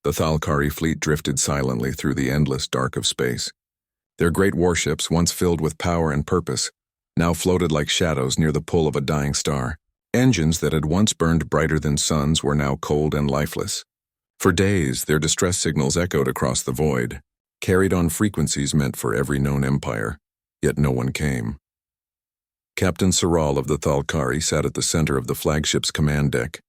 The Thalkari fleet drifted silently through the endless dark of space. Their great warships, once filled with power and purpose, now floated like shadows near the pull of a dying star. Engines that had once burned brighter than suns were now cold and lifeless. For days, their distress signals echoed across the void, carried on frequencies meant for every known empire, yet no one came. Captain Saral of the Thalkari sat at the center of the flagship's command deck,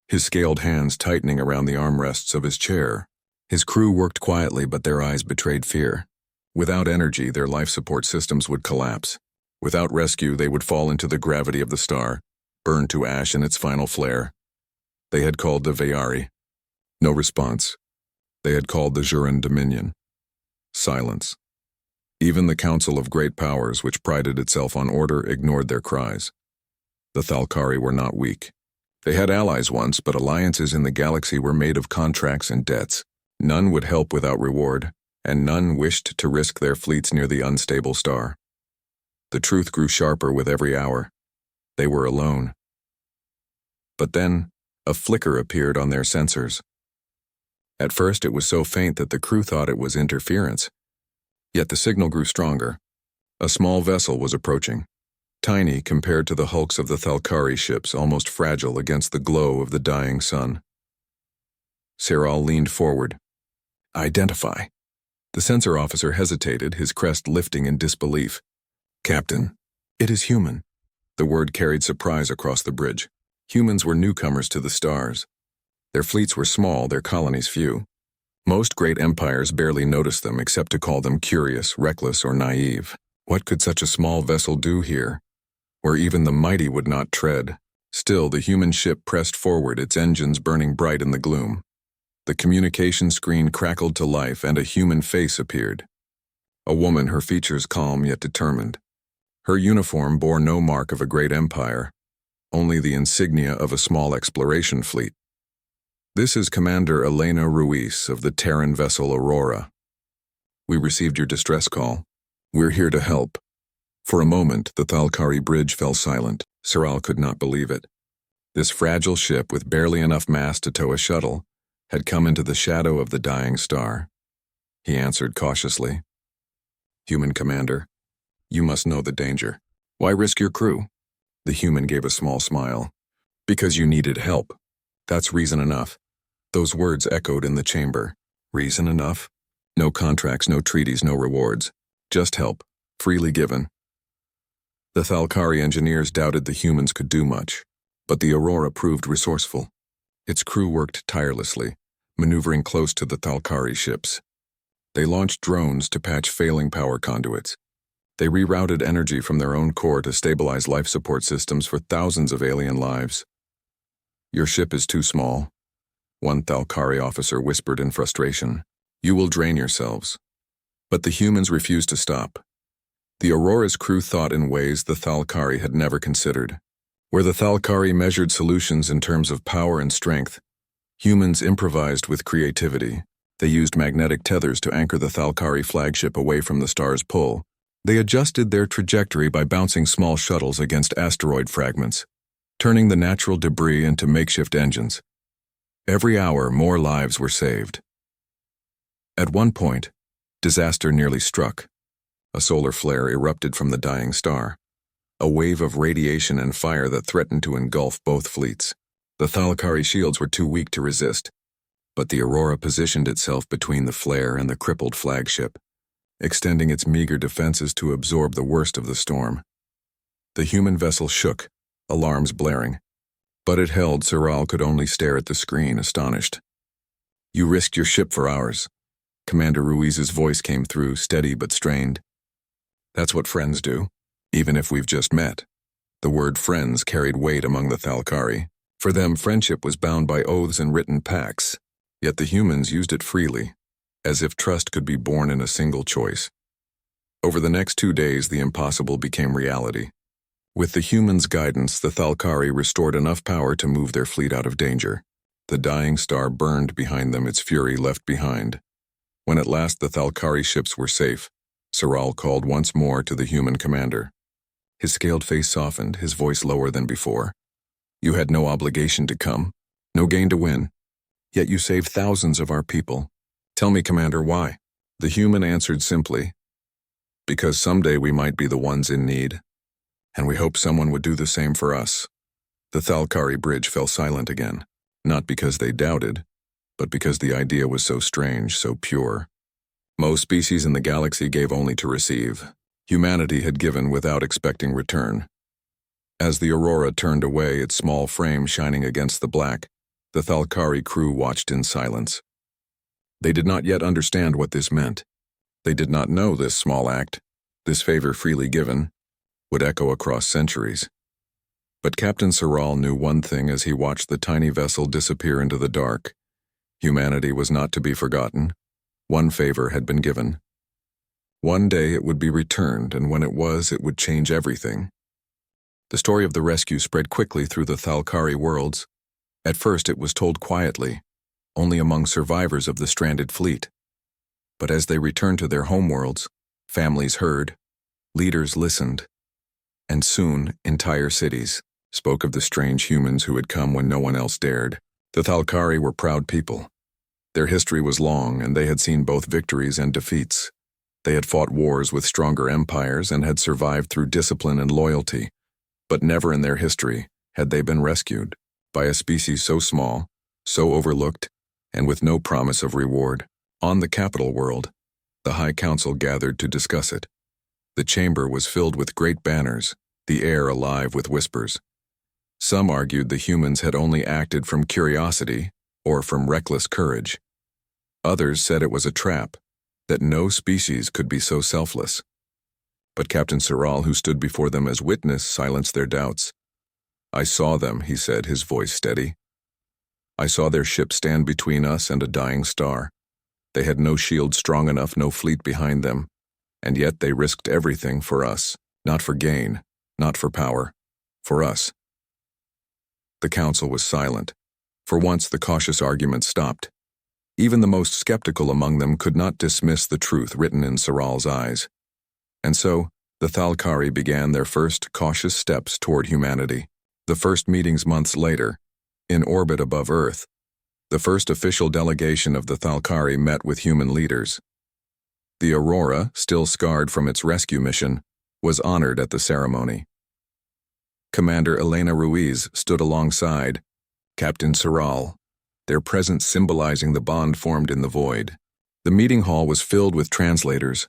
his scaled hands tightening around the armrests of his chair. His crew worked quietly, but their eyes betrayed fear. Without energy, their life support systems would collapse. Without rescue, they would fall into the gravity of the star, burned to ash in its final flare. They had called the Veyari. No response. They had called the Juran Dominion. Silence. Even the Council of Great Powers, which prided itself on order, ignored their cries. The Thalkari were not weak. They had allies once, but alliances in the galaxy were made of contracts and debts. None would help without reward, and none wished to risk their fleets near the unstable star. The truth grew sharper with every hour. They were alone. But then, a flicker appeared on their sensors. At first it was so faint that the crew thought it was interference. Yet the signal grew stronger. A small vessel was approaching. Tiny compared to the hulks of the Thalkari ships, almost fragile against the glow of the dying sun. Saral leaned forward. Identify. The sensor officer hesitated, his crest lifting in disbelief. Captain, it is human. The word carried surprise across the bridge. Humans were newcomers to the stars. Their fleets were small, their colonies few. Most great empires barely noticed them except to call them curious, reckless, or naive. What could such a small vessel do here, where even the mighty would not tread? Still, the human ship pressed forward, its engines burning bright in the gloom. The communication screen crackled to life, and a human face appeared. A woman, her features calm yet determined. Her uniform bore no mark of a great empire, only the insignia of a small exploration fleet. This is Commander Elena Ruiz of the Terran vessel Aurora. We received your distress call. We're here to help. For a moment, the Thalkari bridge fell silent. Saral could not believe it. This fragile ship, with barely enough mass to tow a shuttle, had come into the shadow of the dying star. He answered cautiously. Human commander, you must know the danger. Why risk your crew? The human gave a small smile. Because you needed help. That's reason enough. Those words echoed in the chamber. Reason enough? No contracts, no treaties, no rewards. Just help, freely given. The Thalkari engineers doubted the humans could do much, but the Aurora proved resourceful. Its crew worked tirelessly, maneuvering close to the Thalkari ships. They launched drones to patch failing power conduits. They rerouted energy from their own core to stabilize life support systems for thousands of alien lives. Your ship is too small, one Thalkari officer whispered in frustration. You will drain yourselves. But the humans refused to stop. The Aurora's crew thought in ways the Thalkari had never considered. Where the Thalkari measured solutions in terms of power and strength, humans improvised with creativity. They used magnetic tethers to anchor the Thalkari flagship away from the star's pull. They adjusted their trajectory by bouncing small shuttles against asteroid fragments, turning the natural debris into makeshift engines. Every hour, more lives were saved. At one point, disaster nearly struck. A solar flare erupted from the dying star, a wave of radiation and fire that threatened to engulf both fleets. The Thalkari shields were too weak to resist, but the Aurora positioned itself between the flare and the crippled flagship, extending its meager defenses to absorb the worst of the storm. The human vessel shook, alarms blaring, but it held. Saral could only stare at the screen, astonished. You risked your ship for ours. Commander Ruiz's voice came through, steady but strained. That's what friends do, even if we've just met. The word friends carried weight among the Thalkari. For them, friendship was bound by oaths and written pacts, yet the humans used it freely, as if trust could be born in a single choice. Over the next 2 days, the impossible became reality. With the humans' guidance, the Thalkari restored enough power to move their fleet out of danger. The dying star burned behind them, its fury left behind. When at last the Thalkari ships were safe, Saral called once more to the human commander. His scaled face softened, his voice lower than before. You had no obligation to come, no gain to win. Yet you saved thousands of our people. Tell me, Commander, why? The human answered simply, because someday we might be the ones in need, and we hope someone would do the same for us. The Thalkari bridge fell silent again, not because they doubted, but because the idea was so strange, so pure. Most species in the galaxy gave only to receive. Humanity had given without expecting return. As the Aurora turned away, its small frame shining against the black, the Thalkari crew watched in silence. They did not yet understand what this meant. They did not know this small act, this favor freely given, would echo across centuries. But Captain Saral knew one thing as he watched the tiny vessel disappear into the dark. Humanity was not to be forgotten. One favor had been given. One day it would be returned, and when it was, it would change everything. The story of the rescue spread quickly through the Thalkari worlds. At first it was told quietly, only among survivors of the stranded fleet. But as they returned to their homeworlds, families heard, leaders listened, and soon entire cities spoke of the strange humans who had come when no one else dared. The Thalkari were proud people. Their history was long, and they had seen both victories and defeats. They had fought wars with stronger empires and had survived through discipline and loyalty, but never in their history had they been rescued by a species so small, so overlooked, and with no promise of reward. On the capital world, the High Council gathered to discuss it. The chamber was filled with great banners, the air alive with whispers. Some argued the humans had only acted from curiosity or from reckless courage. Others said it was a trap, that no species could be so selfless. But Captain Saral, who stood before them as witness, silenced their doubts. "I saw them," he said, his voice steady. "I saw their ship stand between us and a dying star. They had no shield strong enough, no fleet behind them, and yet they risked everything for us, not for gain, not for power, for us." The council was silent. For once the cautious arguments stopped. Even the most skeptical among them could not dismiss the truth written in Saral's eyes. And so, the Thalkari began their first cautious steps toward humanity. The first meetings months later, in orbit above Earth, the first official delegation of the Thalkari met with human leaders. The Aurora, still scarred from its rescue mission, was honored at the ceremony. Commander Elena Ruiz stood alongside Captain Saral, their presence symbolizing the bond formed in the void. The meeting hall was filled with translators,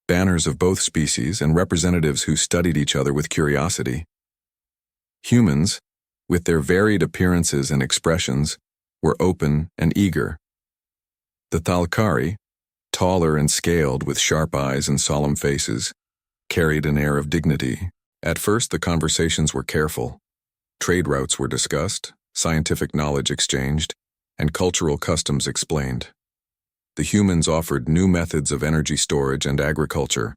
banners of both species, and representatives who studied each other with curiosity. Humans, with their varied appearances and expressions, were open and eager. The Thalkari, taller and scaled with sharp eyes and solemn faces, carried an air of dignity. At first, the conversations were careful. Trade routes were discussed, scientific knowledge exchanged, and cultural customs explained. The humans offered new methods of energy storage and agriculture,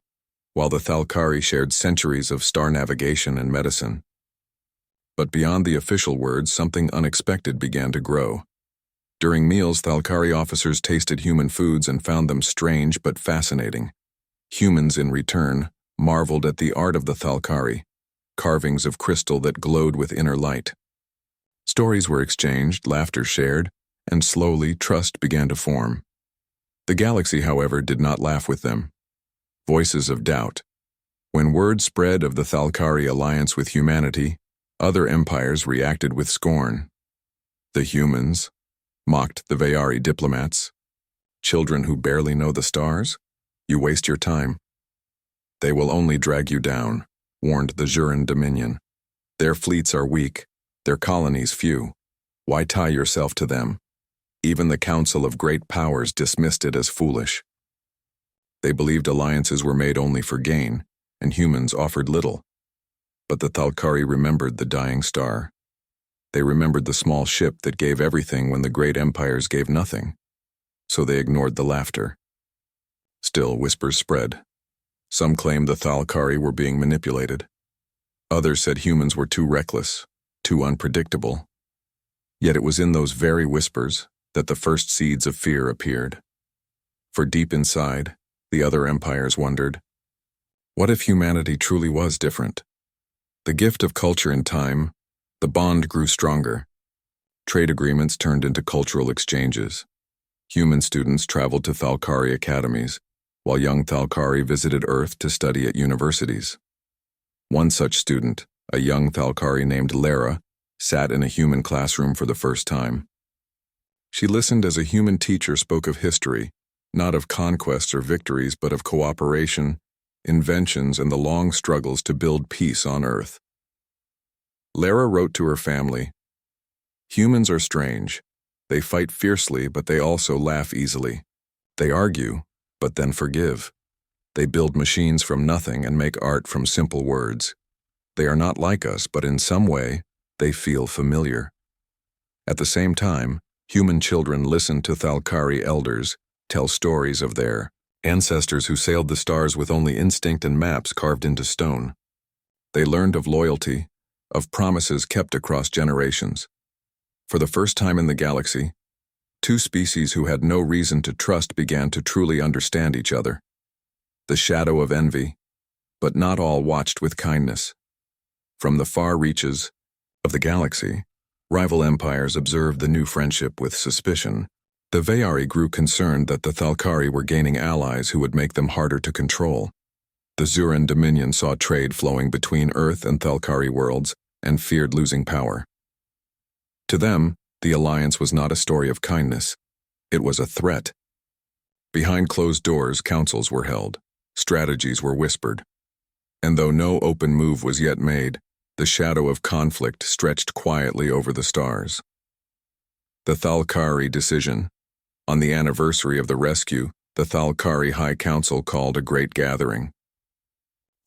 while the Thalkari shared centuries of star navigation and medicine. But beyond the official words, something unexpected began to grow. During meals, Thalkari officers tasted human foods and found them strange but fascinating. Humans, in return, marveled at the art of the Thalkari, carvings of crystal that glowed with inner light. Stories were exchanged, laughter shared, and slowly trust began to form. The galaxy, however, did not laugh with them. Voices of doubt. When word spread of the Thalkari alliance with humanity, other empires reacted with scorn. The humans mocked the Veyari diplomats. Children who barely know the stars? You waste your time. They will only drag you down, warned the Juran Dominion. Their fleets are weak, their colonies few. Why tie yourself to them? Even the Council of Great Powers dismissed it as foolish. They believed alliances were made only for gain, and humans offered little. But the Thalkari remembered the dying star. They remembered the small ship that gave everything when the great empires gave nothing. So they ignored the laughter. Still, whispers spread. Some claimed the Thalkari were being manipulated. Others said humans were too reckless, too unpredictable. Yet it was in those very whispers that the first seeds of fear appeared. For deep inside, the other empires wondered, what if humanity truly was different? The gift of culture and time, the bond grew stronger. Trade agreements turned into cultural exchanges. Human students traveled to Thalkari academies, while young Thalkari visited Earth to study at universities. One such student, a young Thalkari named Lara, sat in a human classroom for the first time. She listened as a human teacher spoke of history, not of conquests or victories, but of cooperation, inventions, and the long struggles to build peace on Earth. Lara wrote to her family, "Humans are strange. They fight fiercely, but they also laugh easily. They argue, but then forgive. They build machines from nothing and make art from simple words. They are not like us, but in some way, they feel familiar." At the same time, human children listen to Thalkari elders tell stories of their ancestors who sailed the stars with only instinct and maps carved into stone. They learned of loyalty, of promises kept across generations. For the first time in the galaxy, two species who had no reason to trust began to truly understand each other. The shadow of envy, but not all watched with kindness. From the far reaches of the galaxy, rival empires observed the new friendship with suspicion. The Veyari grew concerned that the Thalkari were gaining allies who would make them harder to control. The Zuran Dominion saw trade flowing between Earth and Thalkari worlds and feared losing power. To them, the alliance was not a story of kindness. It was a threat. Behind closed doors, councils were held, strategies were whispered. And though no open move was yet made, the shadow of conflict stretched quietly over the stars. The Thalkari decision. On the anniversary of the rescue, the Thalkari High Council called a great gathering.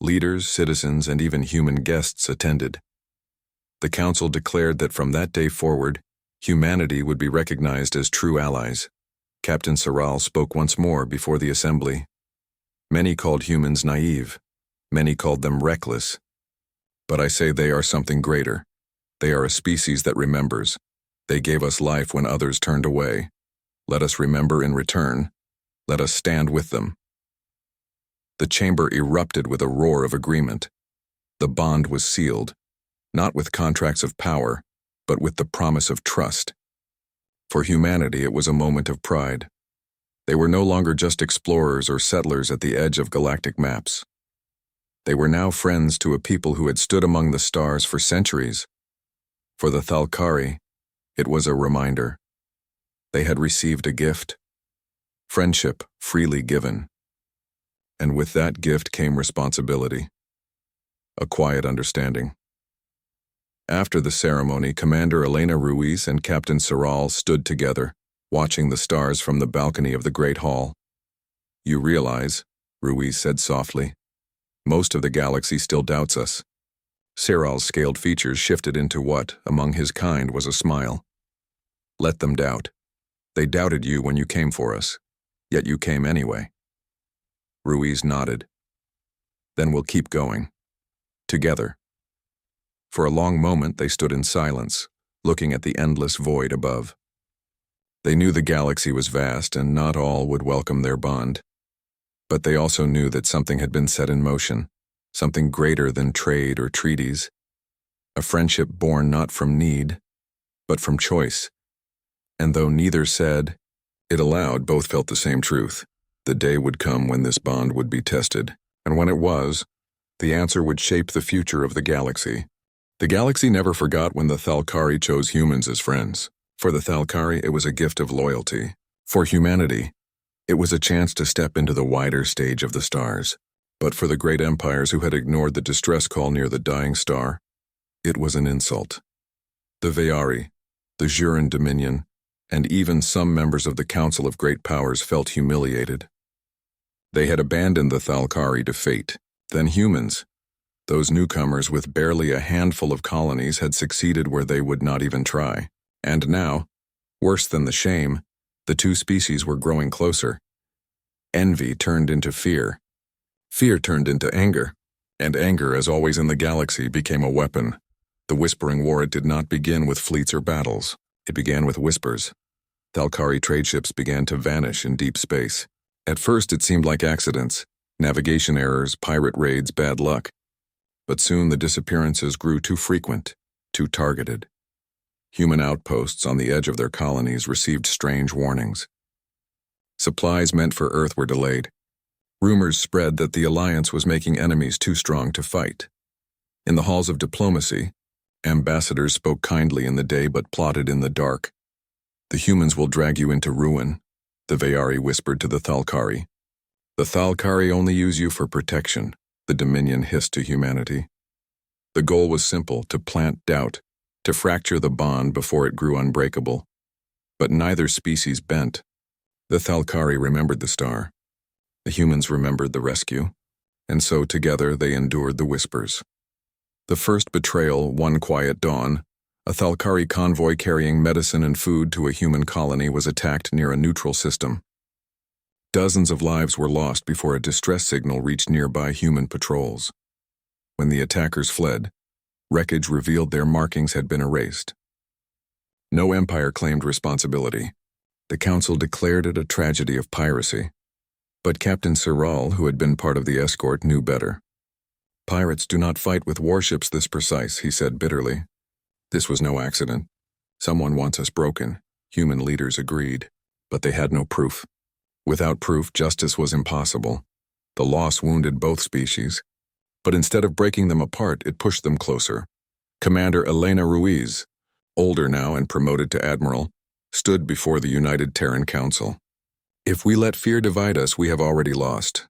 Leaders, citizens, and even human guests attended. The council declared that from that day forward, humanity would be recognized as true allies. Captain Saral spoke once more before the assembly. Many called humans naive. Many called them reckless. But I say they are something greater. They are a species that remembers. They gave us life when others turned away. Let us remember in return. Let us stand with them. The chamber erupted with a roar of agreement. The bond was sealed, not with contracts of power, but with the promise of trust. For humanity, it was a moment of pride. They were no longer just explorers or settlers at the edge of galactic maps. They were now friends to a people who had stood among the stars for centuries. For the Thalkari, it was a reminder. They had received a gift. Friendship freely given. And with that gift came responsibility. A quiet understanding. After the ceremony, Commander Elena Ruiz and Captain Saral stood together, watching the stars from the balcony of the Great Hall. "You realize," Ruiz said softly, "most of the galaxy still doubts us." Saral's scaled features shifted into what, among his kind, was a smile. "Let them doubt. They doubted you when you came for us, yet you came anyway." Ruiz nodded. "Then we'll keep going. Together." For a long moment they stood in silence, looking at the endless void above. They knew the galaxy was vast and not all would welcome their bond. But they also knew that something had been set in motion, something greater than trade or treaties. A friendship born not from need, but from choice. And though neither said it aloud, both felt the same truth. The day would come when this bond would be tested, and when it was, the answer would shape the future of the galaxy. The galaxy never forgot when the Thalkari chose humans as friends. For the Thalkari, it was a gift of loyalty. For humanity, it was a chance to step into the wider stage of the stars. But for the great empires who had ignored the distress call near the dying star, it was an insult. The Veyari, the Zuran Dominion, and even some members of the Council of Great Powers felt humiliated. They had abandoned the Thalkari to fate. Then humans, those newcomers with barely a handful of colonies, had succeeded where they would not even try. And now, worse than the shame, the two species were growing closer. Envy turned into fear. Fear turned into anger. And anger, as always in the galaxy, became a weapon. The Whispering War, it did not begin with fleets or battles. It began with whispers. Thalkari trade ships began to vanish in deep space. At first it seemed like accidents, navigation errors, pirate raids, bad luck. But soon the disappearances grew too frequent, too targeted. Human outposts on the edge of their colonies received strange warnings. Supplies meant for Earth were delayed. Rumors spread that the Alliance was making enemies too strong to fight. In the halls of diplomacy, ambassadors spoke kindly in the day but plotted in the dark. The humans will drag you into ruin, the Veyari whispered to the Thalkari. The Thalkari only use you for protection, the Dominion hissed to humanity. The goal was simple, to plant doubt, to fracture the bond before it grew unbreakable. But neither species bent. The Thalkari remembered the star. The humans remembered the rescue, and so together they endured the whispers. The first betrayal, one quiet dawn, a Thalkari convoy carrying medicine and food to a human colony was attacked near a neutral system. Dozens of lives were lost before a distress signal reached nearby human patrols. When the attackers fled, wreckage revealed their markings had been erased. No empire claimed responsibility. The council declared it a tragedy of piracy. But Captain Siral, who had been part of the escort, knew better. Pirates do not fight with warships this precise, he said bitterly. This was no accident. Someone wants us broken. Human leaders agreed, but they had no proof. Without proof, justice was impossible. The loss wounded both species, but instead of breaking them apart, it pushed them closer. Commander Elena Ruiz, older now and promoted to admiral, stood before the United Terran Council. If we let fear divide us, we have already lost.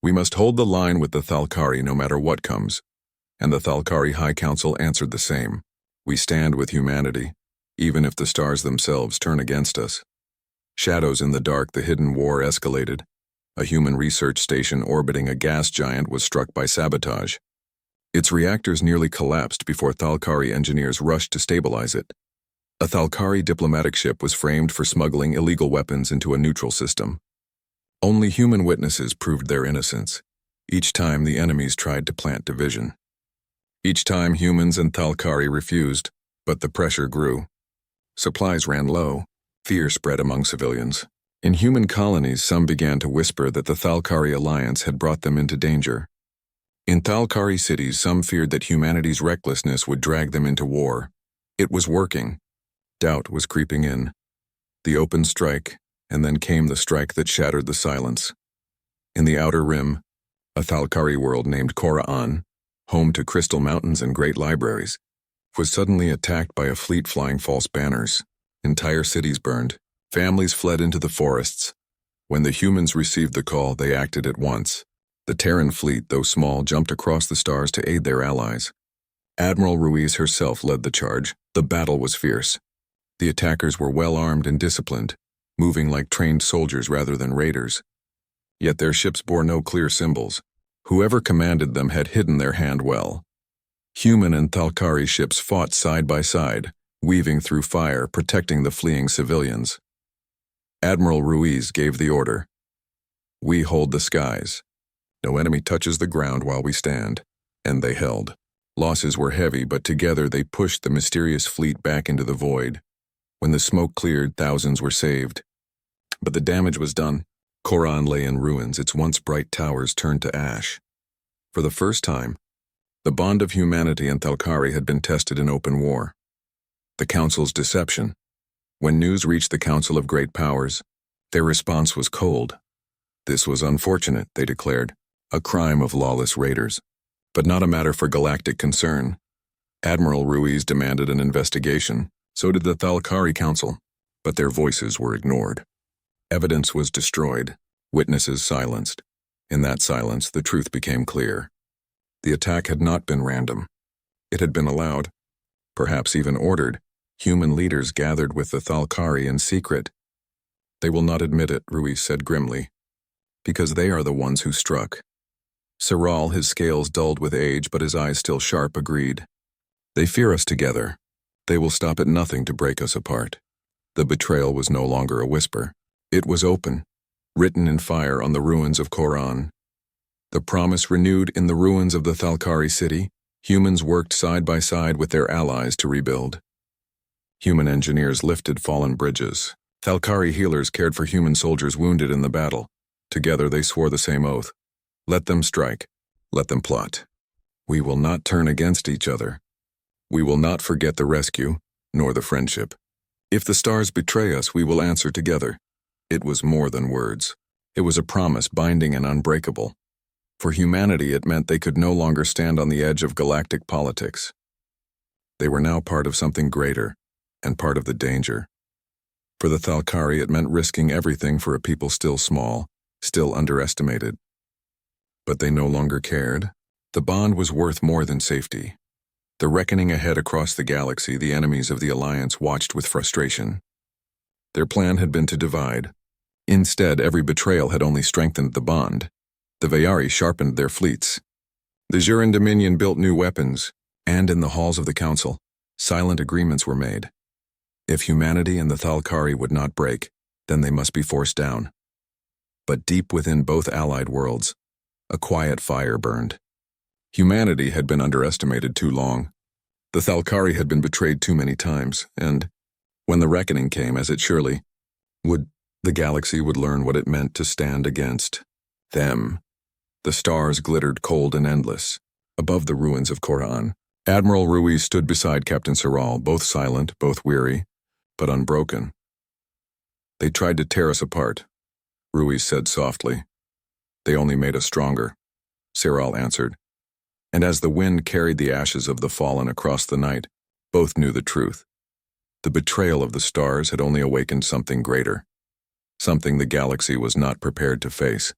We must hold the line with the Thalkari no matter what comes. And the Thalkari High Council answered the same. We stand with humanity, even if the stars themselves turn against us. Shadows in the dark, the hidden war escalated. A human research station orbiting a gas giant was struck by sabotage. Its reactors nearly collapsed before Thalkari engineers rushed to stabilize it. A Thalkari diplomatic ship was framed for smuggling illegal weapons into a neutral system. Only human witnesses proved their innocence. Each time the enemies tried to plant division. Each time humans and Thalkari refused, but the pressure grew. Supplies ran low. Fear spread among civilians. In human colonies, some began to whisper that the Thalkari alliance had brought them into danger. In Thalkari cities, some feared that humanity's recklessness would drag them into war. It was working. Doubt was creeping in. The open strike, and then came the strike that shattered the silence. In the outer rim, a Thalkari world named Koraan, home to crystal mountains and great libraries, was suddenly attacked by a fleet flying false banners. Entire cities burned. Families fled into the forests. When the humans received the call, they acted at once. The Terran fleet, though small, jumped across the stars to aid their allies. Admiral Ruiz herself led the charge. The battle was fierce. The attackers were well-armed and disciplined, moving like trained soldiers rather than raiders. Yet their ships bore no clear symbols. Whoever commanded them had hidden their hand well. Human and Thalkari ships fought side by side, weaving through fire, protecting the fleeing civilians. Admiral Ruiz gave the order. We hold the skies. No enemy touches the ground while we stand. And they held. Losses were heavy, but together they pushed the mysterious fleet back into the void. When the smoke cleared, thousands were saved. But the damage was done. Koraan lay in ruins, its once bright towers turned to ash. For the first time, the bond of humanity and Thalkari had been tested in open war. The Council's deception. When news reached the Council of Great Powers, their response was cold. This was unfortunate, they declared, a crime of lawless raiders, but not a matter for galactic concern. Admiral Ruiz demanded an investigation, so did the Thalkari Council, but their voices were ignored. Evidence was destroyed, witnesses silenced. In that silence, the truth became clear. The attack had not been random. It had been allowed, perhaps even ordered. Human leaders gathered with the Thalkari in secret. They will not admit it, Ruiz said grimly, because they are the ones who struck. Siral, his scales dulled with age but his eyes still sharp, agreed. They fear us together. They will stop at nothing to break us apart. The betrayal was no longer a whisper. It was open, written in fire on the ruins of Koraan. The promise renewed in the ruins of the Thalkari city. Humans worked side by side with their allies to rebuild. Human engineers lifted fallen bridges. Thalkari healers cared for human soldiers wounded in the battle. Together they swore the same oath. Let them strike. Let them plot. We will not turn against each other. We will not forget the rescue, nor the friendship. If the stars betray us, we will answer together. It was more than words. It was a promise binding and unbreakable. For humanity, it meant they could no longer stand on the edge of galactic politics. They were now part of something greater, and part of the danger. For the Thalkari, it meant risking everything for a people still small, still underestimated. But they no longer cared. The bond was worth more than safety. The reckoning ahead across the galaxy, the enemies of the Alliance watched with frustration. Their plan had been to divide. Instead, every betrayal had only strengthened the bond. The Veyari sharpened their fleets. The Juran Dominion built new weapons, and in the halls of the Council, silent agreements were made. If humanity and the Thalkari would not break, then they must be forced down. But deep within both allied worlds, a quiet fire burned. Humanity had been underestimated too long. The Thalkari had been betrayed too many times, and, when the reckoning came, as it surely would, the galaxy would learn what it meant to stand against them. The stars glittered cold and endless. Above the ruins of Koran, Admiral Ruiz stood beside Captain Saral, both silent, both weary, but unbroken. "They tried to tear us apart," Ruiz said softly. "They only made us stronger," Saral answered. And as the wind carried the ashes of the fallen across the night, both knew the truth. The betrayal of the stars had only awakened something greater, something the galaxy was not prepared to face.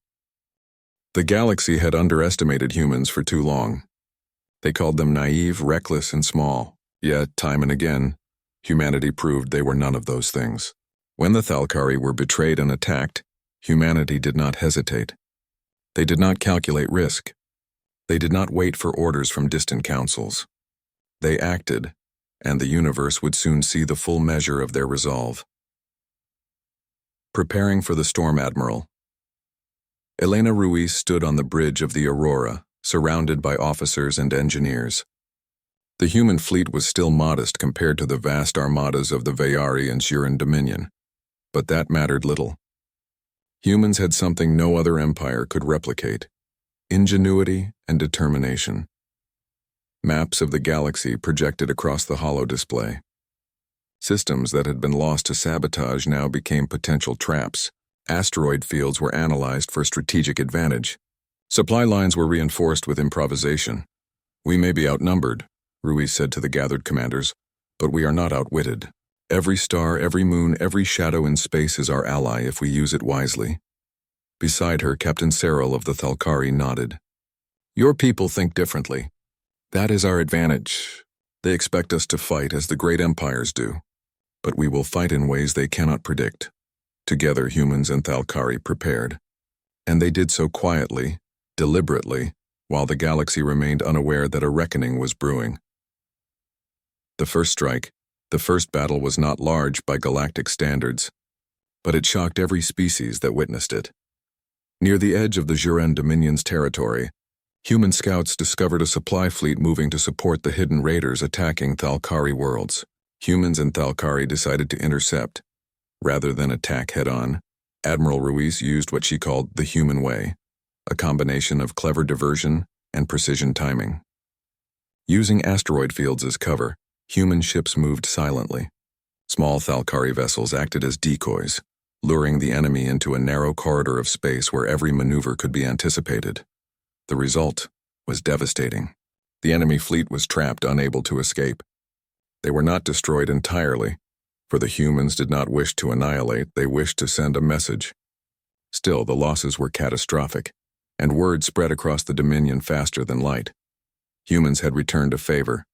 The galaxy had underestimated humans for too long. They called them naive, reckless, and small, yet time and again, humanity proved they were none of those things. When the Thalkari were betrayed and attacked, humanity did not hesitate. They did not calculate risk. They did not wait for orders from distant councils. They acted, and the universe would soon see the full measure of their resolve. Preparing for the storm, Admiral. Elena Ruiz stood on the bridge of the Aurora, surrounded by officers and engineers. The human fleet was still modest compared to the vast armadas of the Veyari and Juran Dominion, but that mattered little. Humans had something no other empire could replicate: ingenuity and determination. Maps of the galaxy projected across the holo display. Systems that had been lost to sabotage now became potential traps. Asteroid fields were analyzed for strategic advantage. Supply lines were reinforced with improvisation. "We may be outnumbered," Ruiz said to the gathered commanders, "but we are not outwitted. Every star, every moon, every shadow in space is our ally if we use it wisely." Beside her, Captain Saral of the Thalkari nodded. "Your people think differently. That is our advantage. They expect us to fight as the great empires do, but we will fight in ways they cannot predict." Together, humans and Thalkari prepared, and they did so quietly, deliberately, while the galaxy remained unaware that a reckoning was brewing. The first strike, the first battle, was not large by galactic standards, but it shocked every species that witnessed it. Near the edge of the Juran Dominion's territory, human scouts discovered a supply fleet moving to support the hidden raiders attacking Thalkari worlds. Humans and Thalkari decided to intercept. Rather than attack head-on, Admiral Ruiz used what she called the human way, a combination of clever diversion and precision timing. Using asteroid fields as cover, human ships moved silently. Small Thalkari vessels acted as decoys, luring the enemy into a narrow corridor of space where every maneuver could be anticipated. The result was devastating. The enemy fleet was trapped, unable to escape. They were not destroyed entirely, for the humans did not wish to annihilate, they wished to send a message. Still, the losses were catastrophic, and word spread across the Dominion faster than light. Humans had returned to favor,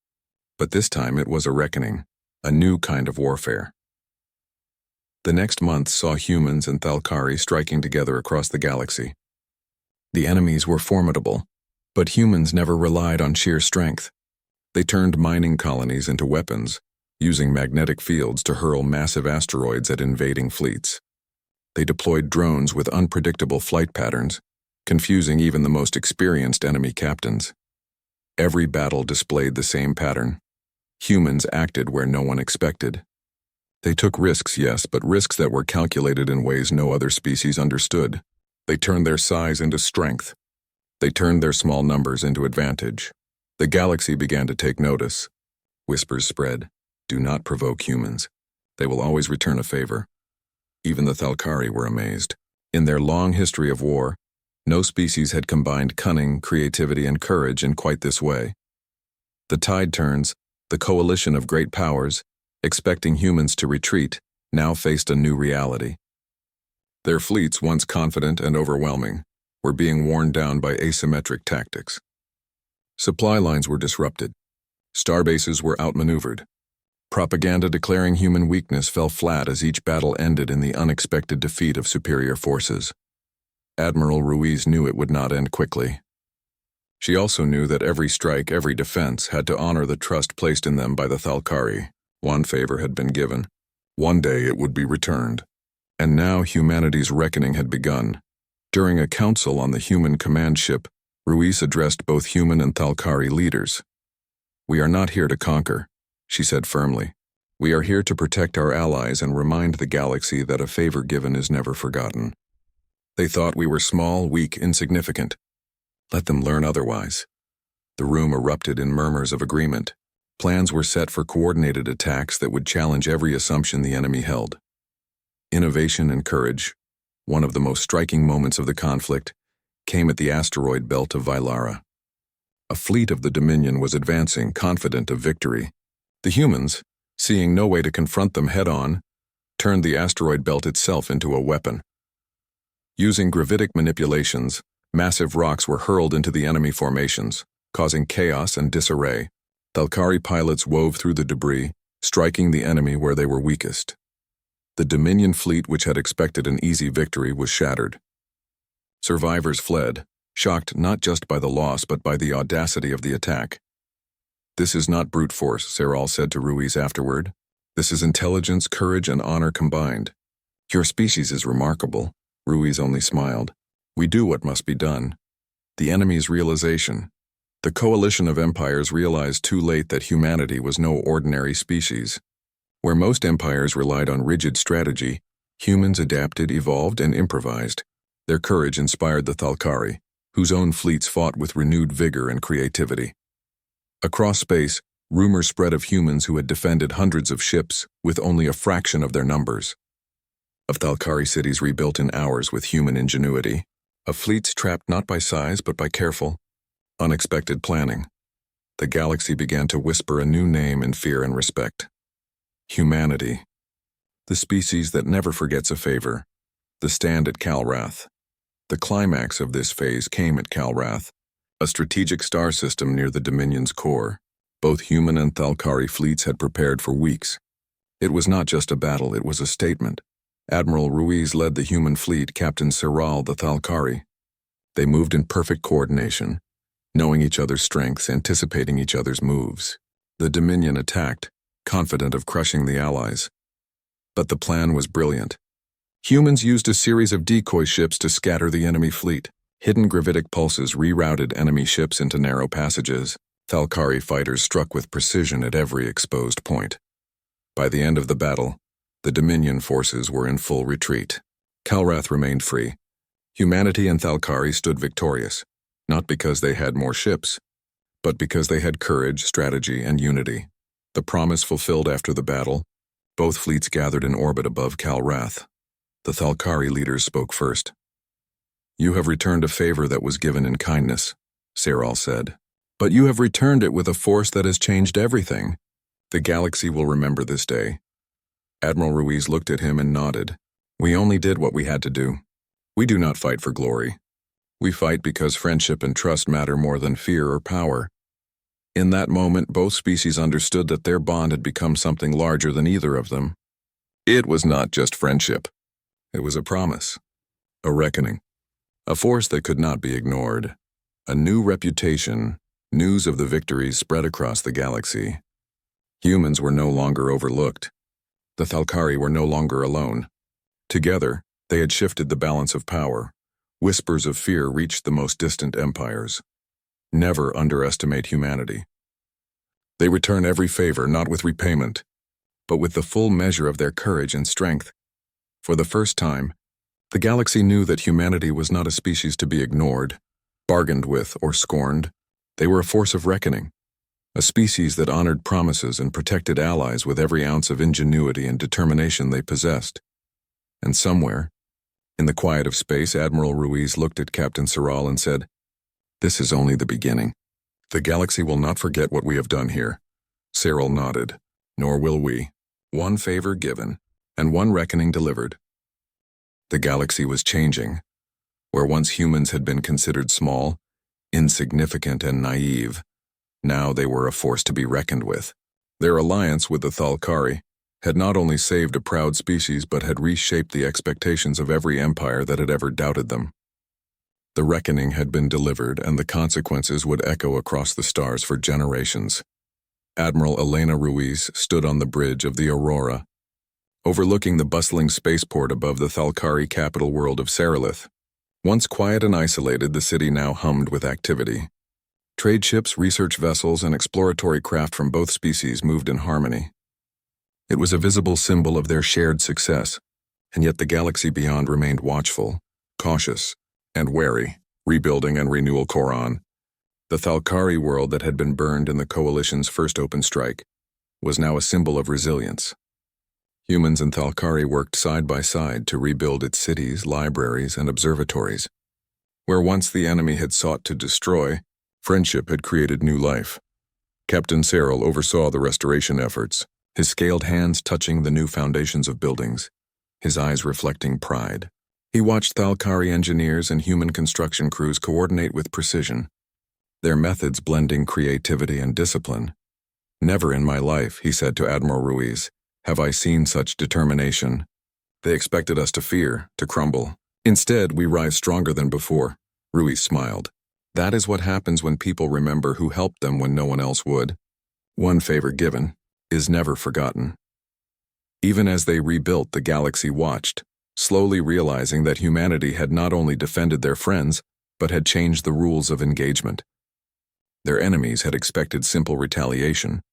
but this time it was a reckoning, a new kind of warfare. The next month saw humans and Thalkari striking together across the galaxy. The enemies were formidable, but humans never relied on sheer strength. They turned mining colonies into weapons, using magnetic fields to hurl massive asteroids at invading fleets. They deployed drones with unpredictable flight patterns, confusing even the most experienced enemy captains. Every battle displayed the same pattern. Humans acted where no one expected. They took risks, yes, but risks that were calculated in ways no other species understood. They turned their size into strength. They turned their small numbers into advantage. The galaxy began to take notice. Whispers spread. Do not provoke humans. They will always return a favor. Even the Thalkari were amazed. In their long history of war, no species had combined cunning, creativity, and courage in quite this way. The tide turns, the coalition of great powers, expecting humans to retreat, now faced a new reality. Their fleets, once confident and overwhelming, were being worn down by asymmetric tactics. Supply lines were disrupted. Starbases were outmaneuvered. Propaganda declaring human weakness fell flat as each battle ended in the unexpected defeat of superior forces. Admiral Ruiz knew it would not end quickly. She also knew that every strike, every defense, had to honor the trust placed in them by the Thalkari. One favor had been given. One day it would be returned. And now humanity's reckoning had begun. During a council on the human command ship, Ruiz addressed both human and Thalkari leaders. "We are not here to conquer," she said firmly. "We are here to protect our allies and remind the galaxy that a favor given is never forgotten. They thought we were small, weak, insignificant. Let them learn otherwise." The room erupted in murmurs of agreement. Plans were set for coordinated attacks that would challenge every assumption the enemy held. Innovation and courage, one of the most striking moments of the conflict, came at the asteroid belt of Vylara. A fleet of the Dominion was advancing, confident of victory. The humans, seeing no way to confront them head-on, turned the asteroid belt itself into a weapon. Using gravitic manipulations, massive rocks were hurled into the enemy formations, causing chaos and disarray. Thalkari pilots wove through the debris, striking the enemy where they were weakest. The Dominion fleet, which had expected an easy victory, was shattered. Survivors fled, shocked not just by the loss but by the audacity of the attack. "This is not brute force," Sarge said to Ruiz afterward. "This is intelligence, courage, and honor combined." "Your species is remarkable," Ruiz only smiled. "We do what must be done." The enemy's realization. The coalition of empires realized too late that humanity was no ordinary species. Where most empires relied on rigid strategy, humans adapted, evolved, and improvised. Their courage inspired the Thalkari, whose own fleets fought with renewed vigor and creativity. Across space, rumors spread of humans who had defended hundreds of ships with only a fraction of their numbers. Of Thalkari cities rebuilt in hours with human ingenuity. Of fleets trapped not by size but by careful, unexpected planning. The galaxy began to whisper a new name in fear and respect. Humanity. The species that never forgets a favor. The stand at Calrath. The climax of this phase came at Calrath, a strategic star system near the Dominion's core. Both human and Thalkari fleets had prepared for weeks. It was not just a battle, it was a statement. Admiral Ruiz led the human fleet, Captain Sarge the Thalkari. They moved in perfect coordination, knowing each other's strengths, anticipating each other's moves. The Dominion attacked, confident of crushing the Allies. But the plan was brilliant. Humans used a series of decoy ships to scatter the enemy fleet. Hidden gravitic pulses rerouted enemy ships into narrow passages. Thalkari fighters struck with precision at every exposed point. By the end of the battle, the Dominion forces were in full retreat. Calrath remained free. Humanity and Thalkari stood victorious, not because they had more ships, but because they had courage, strategy, and unity. The promise fulfilled after the battle, both fleets gathered in orbit above Calrath. The Thalkari leaders spoke first. "You have returned a favor that was given in kindness," Sarge said. "But you have returned it with a force that has changed everything. The galaxy will remember this day." Admiral Ruiz looked at him and nodded. "We only did what we had to do. We do not fight for glory. We fight because friendship and trust matter more than fear or power." In that moment, both species understood that their bond had become something larger than either of them. It was not just friendship. It was a promise, a reckoning, a force that could not be ignored. A new reputation, news of the victories spread across the galaxy. Humans were no longer overlooked. The Thalkari were no longer alone. Together, they had shifted the balance of power. Whispers of fear reached the most distant empires. Never underestimate humanity. They return every favor not with repayment, but with the full measure of their courage and strength. For the first time, the galaxy knew that humanity was not a species to be ignored, bargained with, or scorned. They were a force of reckoning. a species that honored promises and protected allies with every ounce of ingenuity and determination they possessed. And somewhere, in the quiet of space, Admiral Ruiz looked at Captain Serral and said, "This is only the beginning. The galaxy will not forget what we have done here." Serral nodded. "Nor will we. One favor given, and one reckoning delivered." The galaxy was changing. Where once humans had been considered small, insignificant, and naive, now they were a force to be reckoned with. Their alliance with the Thalkari had not only saved a proud species but had reshaped the expectations of every empire that had ever doubted them. The reckoning had been delivered, and the consequences would echo across the stars for generations. Admiral Elena Ruiz stood on the bridge of the Aurora, overlooking the bustling spaceport above the Thalkari capital world of Seralith. Once quiet and isolated, the city now hummed with activity. Trade ships, research vessels, and exploratory craft from both species moved in harmony. It was a visible symbol of their shared success, and yet the galaxy beyond remained watchful, cautious, and wary. Rebuilding and renewal Coron, the Thalkari world that had been burned in the Coalition's first open strike, was now a symbol of resilience. Humans and Thalkari worked side by side to rebuild its cities, libraries, and observatories. Where once the enemy had sought to destroy, friendship had created new life. Captain Serral oversaw the restoration efforts, his scaled hands touching the new foundations of buildings, his eyes reflecting pride. He watched Thalkari engineers and human construction crews coordinate with precision, their methods blending creativity and discipline. "Never in my life," he said to Admiral Ruiz, "have I seen such determination. They expected us to fear, to crumble. Instead, we rise stronger than before." Ruiz smiled. "That is what happens when people remember who helped them when no one else would. One favor given is never forgotten." Even as they rebuilt, the galaxy watched, slowly realizing that humanity had not only defended their friends, but had changed the rules of engagement. Their enemies had expected simple retaliation,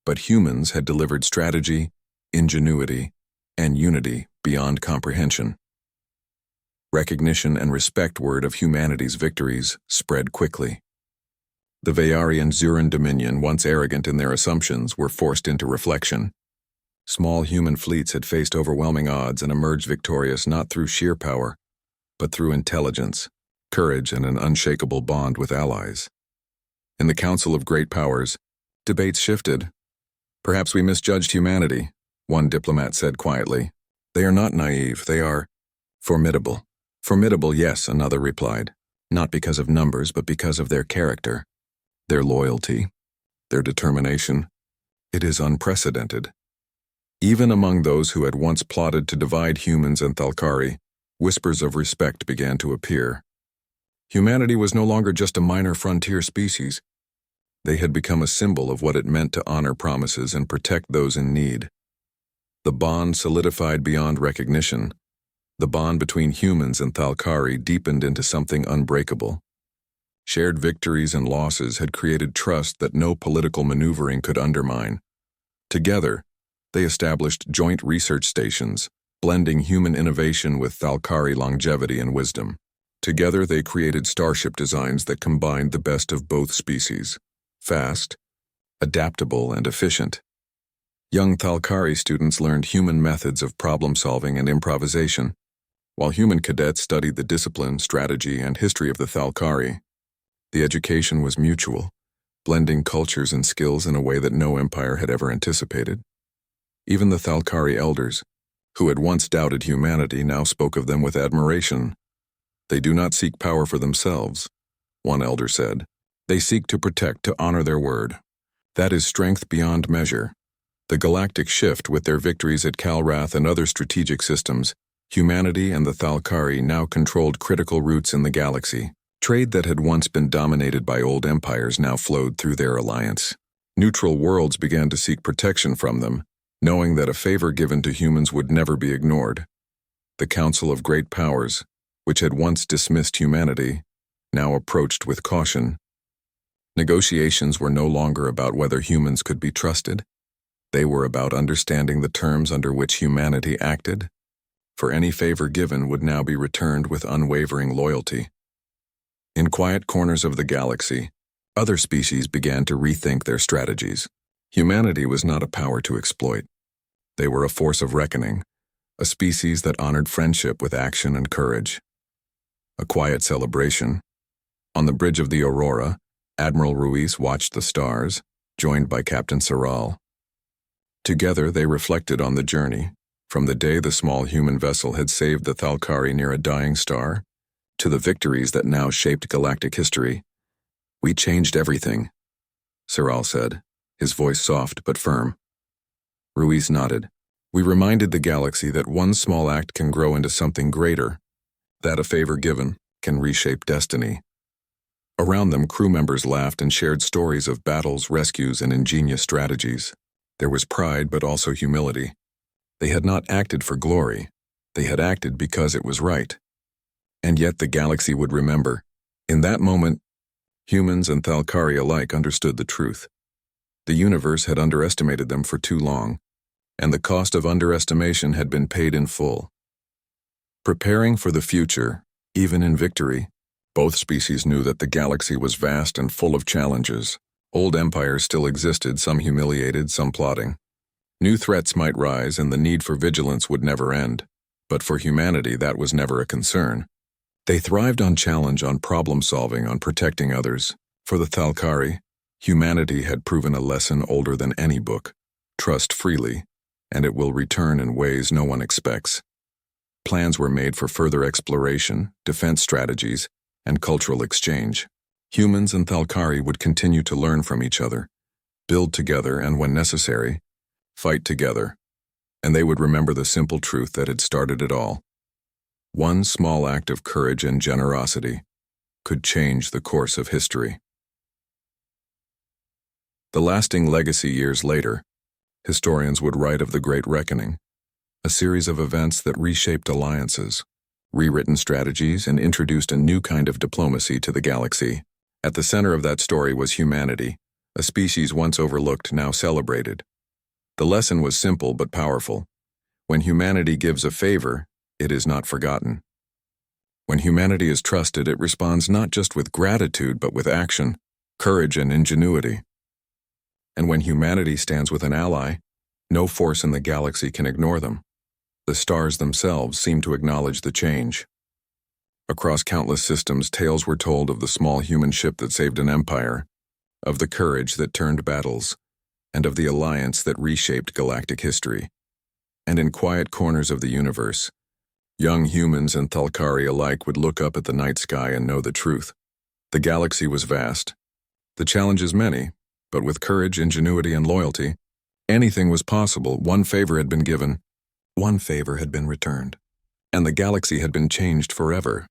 but humans had delivered strategy, ingenuity, and unity beyond comprehension. Recognition and respect word of humanity's victories spread quickly. The Veyari and Zuran Dominion, once arrogant in their assumptions, were forced into reflection. Small human fleets had faced overwhelming odds and emerged victorious not through sheer power, but through intelligence, courage, and an unshakable bond with allies. In the Council of Great Powers, debates shifted. "Perhaps we misjudged humanity," one diplomat said quietly. "They are not naive, they are formidable." "Formidable, yes," another replied. "Not because of numbers, but because of their character, their loyalty, their determination. It is unprecedented." Even among those who had once plotted to divide humans and Thalkari, whispers of respect began to appear. Humanity was no longer just a minor frontier species. They had become a symbol of what it meant to honor promises and protect those in need. The bond solidified beyond recognition. The bond between humans and Thalkari deepened into something unbreakable. Shared victories and losses had created trust that no political maneuvering could undermine. Together, they established joint research stations, blending human innovation with Thalkari longevity and wisdom. Together, they created starship designs that combined the best of both species: fast, adaptable, and efficient. Young Thalkari students learned human methods of problem-solving and improvisation, while human cadets studied the discipline, strategy, and history of the Thalkari. The education was mutual, blending cultures and skills in a way that no empire had ever anticipated. Even the Thalkari elders, who had once doubted humanity, now spoke of them with admiration. "They do not seek power for themselves," one elder said. "They seek to protect, to honor their word. That is strength beyond measure." The galactic shift, with their victories at Calrath and other strategic systems, humanity and the Thalkari now controlled critical routes in the galaxy. Trade that had once been dominated by old empires now flowed through their alliance. Neutral worlds began to seek protection from them, knowing that a favor given to humans would never be ignored. The Council of Great Powers, which had once dismissed humanity, now approached with caution. Negotiations were no longer about whether humans could be trusted. They were about understanding the terms under which humanity acted, for any favor given would now be returned with unwavering loyalty. In quiet corners of the galaxy, Other species began to rethink their strategies. Humanity was not a power to exploit. They were a force of reckoning, a species that honored friendship with action and courage. A quiet celebration. On the bridge of the Aurora, Admiral Ruiz watched the stars, joined by Captain Serral. Together they reflected on the journey, from the day the small human vessel had saved the Thalkari near a dying star, to the victories that now shaped galactic history. "We changed everything," Serral said, his voice soft but firm. Ruiz nodded. "We reminded the galaxy that one small act can grow into something greater, that a favor given can reshape destiny." Around them, crew members laughed and shared stories of battles, rescues, and ingenious strategies. There was pride but also humility. They had not acted for glory. They had acted because it was right. And yet the galaxy would remember. In that moment, humans and Thalkari alike understood the truth. The universe had underestimated them for too long, and the cost of underestimation had been paid in full. Preparing for the future, even in victory, both species knew that the galaxy was vast and full of challenges. Old empires still existed, some humiliated, some plotting. New threats might rise, and the need for vigilance would never end. But for humanity, that was never a concern. They thrived on challenge, on problem-solving, on protecting others. For the Thalkari, humanity had proven a lesson older than any book. Trust freely, and it will return in ways no one expects. Plans were made for further exploration, defense strategies, and cultural exchange. Humans and Thalkari would continue to learn from each other, build together, and when necessary, fight together. And they would remember the simple truth that had started it all. One small act of courage and generosity could change the course of history. The lasting legacy years later, historians would write of the Great Reckoning, a series of events that reshaped alliances, rewritten strategies, and introduced a new kind of diplomacy to the galaxy. At the center of that story was humanity, a species once overlooked, now celebrated. The lesson was simple but powerful. When humanity gives a favor, it is not forgotten. When humanity is trusted, it responds not just with gratitude but with action, courage, and ingenuity. And when humanity stands with an ally, no force in the galaxy can ignore them. The stars themselves seem to acknowledge the change. Across countless systems, tales were told of the small human ship that saved an empire, of the courage that turned battles, and of the alliance that reshaped galactic history. And in quiet corners of the universe, young humans and Thalkari alike would look up at the night sky and know the truth. The galaxy was vast, the challenges many, but with courage, ingenuity, and loyalty, anything was possible. One favor had been given, one favor had been returned, and the galaxy had been changed forever.